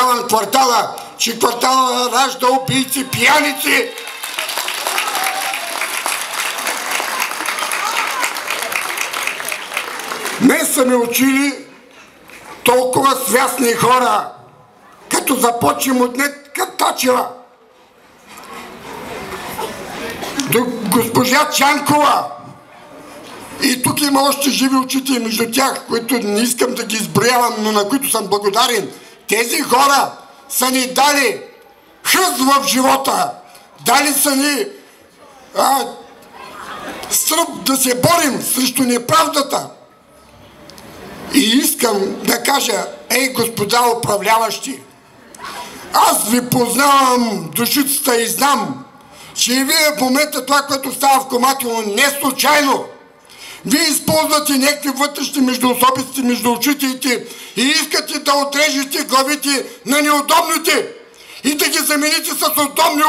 управлявам квартала, че квартала ражда убийци, пияници. Не са ме учили толкова свясни хора, като започнем от Нетка Тачева до госпожа Чанкова. И тук има още живи учители между тях, които не искам да ги изброявам, но на които съм благодарен. Тези хора са ни дали хъс в живота, дали са ни стръп да се борим срещу неправдата. И искам да кажа, ей, господа управляващи, аз ви познавам душицата и знам, че и вие в момента това, което става в Коматово, не случайно. Вие използвате някакви вътрешни междуособици между учителите и искате да отрежете главите на неудобните и да ги замените с удобни